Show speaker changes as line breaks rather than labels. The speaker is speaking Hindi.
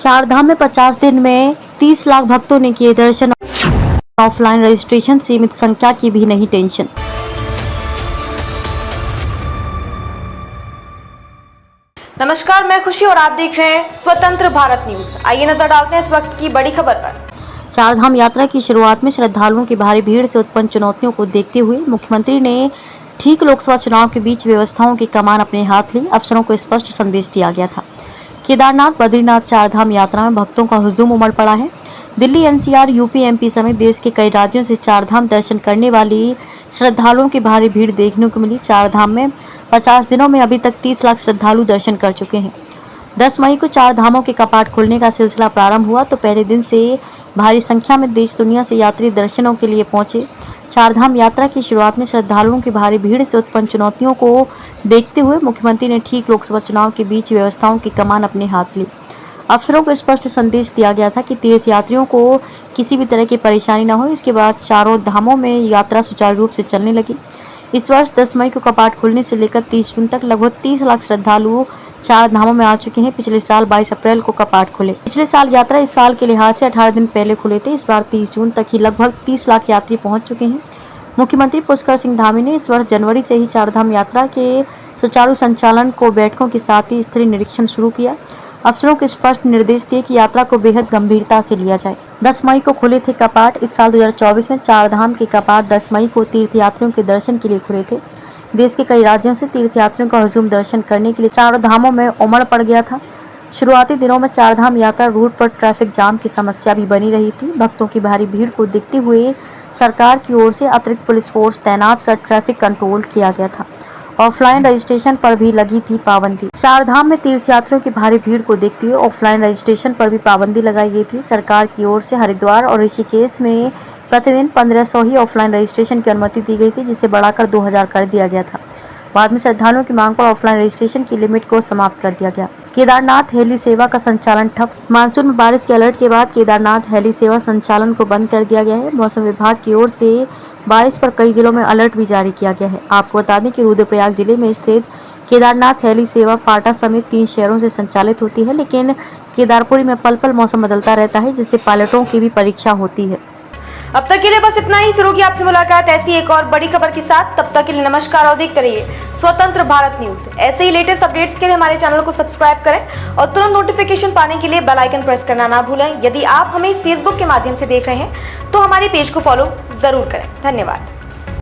चार धाम में 50 दिन में 30 लाख भक्तों ने किए दर्शन। ऑफलाइन रजिस्ट्रेशन, सीमित संख्या की भी नहीं टेंशन।
नमस्कार, मैं खुशी और आप देख रहे हैं स्वतंत्र भारत न्यूज। आइए नजर डालते हैं इस वक्त की बड़ी खबर पर।
चार धाम यात्रा की शुरुआत में श्रद्धालुओं की भारी भीड़ से उत्पन्न चुनौतियों को देखते हुए मुख्यमंत्री ने ठीक लोकसभा चुनाव के बीच व्यवस्थाओं की कमान अपने हाथ ली। अफसरों को स्पष्ट संदेश दिया गया था। केदारनाथ, बद्रीनाथ, चार धाम यात्रा में भक्तों का हुजूम उमड़ पड़ा है। दिल्ली, एनसीआर, यूपी, एमपी समेत देश के कई राज्यों से चार धाम दर्शन करने वाली श्रद्धालुओं की भारी भीड़ देखने को मिली। चार धाम में 50 दिनों में अभी तक 30 लाख श्रद्धालु दर्शन कर चुके हैं। 10 मई को चार धामों के कपाट खुलने का सिलसिला प्रारंभ हुआ तो पहले दिन से भारी संख्या में देश दुनिया से यात्री दर्शनों के लिए पहुंचे। चार धाम यात्रा की शुरुआत में श्रद्धालुओं की भारी भीड़ से उत्पन्न चुनौतियों को देखते हुए मुख्यमंत्री ने ठीक लोकसभा चुनाव के बीच व्यवस्थाओं की कमान अपने हाथ ली। अफसरों को स्पष्ट संदेश दिया गया था कि तीर्थयात्रियों को किसी भी तरह की परेशानी न हो। इसके बाद चारों धामों में यात्रा सुचारू रूप से चलने लगी। इस वर्ष 10 मई को कपाट खुलने से लेकर 30 जून तक लगभग 30 लाख श्रद्धालु चार धामों में आ चुके हैं। पिछले साल 22 अप्रैल को कपाट खुले। पिछले साल यात्रा इस साल के लिहाज से 18 दिन पहले खुले थे। इस बार 30 जून तक ही लगभग 30 लाख यात्री पहुंच चुके हैं। मुख्यमंत्री पुष्कर सिंह धामी ने इस वर्ष जनवरी से ही चार धाम यात्रा के सुचारू संचालन को बैठकों के साथ ही स्तरीय निरीक्षण शुरू किया। अफसरों को स्पष्ट निर्देश दिए कि यात्रा को बेहद गंभीरता से लिया जाए। 10 मई को खुले थे कपाट। इस साल 2024 में चार धाम के कपाट 10 मई को तीर्थयात्रियों के दर्शन के लिए खुले थे। देश के कई राज्यों से तीर्थयात्रियों का हुजूम दर्शन करने के लिए चारों धामों में उमड़ पड़ गया था। शुरुआती दिनों में चार धाम यात्रा रूट पर ट्रैफिक जाम की समस्या भी बनी रही थी। भक्तों की भारी भीड़ को देखते हुए सरकार की ओर से अतिरिक्त पुलिस फोर्स तैनात कर ट्रैफिक कंट्रोल किया गया था। ऑफलाइन रजिस्ट्रेशन पर भी लगी थी पाबंदी। चार धाम में तीर्थयात्रियों की भारी भीड़ को देखते हुए ऑफलाइन रजिस्ट्रेशन पर भी पाबंदी लगाई गई थी। सरकार की ओर से हरिद्वार और ऋषिकेश में प्रतिदिन 1500 ही ऑफलाइन रजिस्ट्रेशन की अनुमति दी गई थी, जिसे बढ़ाकर 2000 कर दिया गया था। बाद में श्रद्धालुओं की मांग पर ऑफलाइन रजिस्ट्रेशन की लिमिट को समाप्त कर दिया गया। केदारनाथ हेली सेवा का संचालन ठप। मानसून में बारिश के अलर्ट के बाद केदारनाथ हेली सेवा संचालन को बंद कर दिया गया है। मौसम विभाग की ओर से बारिश पर कई जिलों में अलर्ट भी जारी किया गया है। आपको बता दें कि रुद्रप्रयाग जिले में स्थित केदारनाथ हेली सेवा फाटा समेत 3 शहरों से संचालित होती है, लेकिन केदारपुरी में पल पल मौसम बदलता रहता है, जिससे पायलटों की भी परीक्षा होती है।
अब तक के लिए बस इतना ही। फिर होगी आपसे मुलाकात ऐसी एक और बड़ी खबर के साथ। तब तक के लिए नमस्कार और देखते रहिए स्वतंत्र भारत न्यूज। ऐसे ही लेटेस्ट अपडेट्स के लिए हमारे चैनल को सब्सक्राइब करें और तुरंत नोटिफिकेशन पाने के लिए बेल आइकन प्रेस करना ना भूलें। यदि आप हमें फेसबुक के माध्यम से देख रहे हैं तो हमारे पेज को फॉलो जरूर करें। धन्यवाद।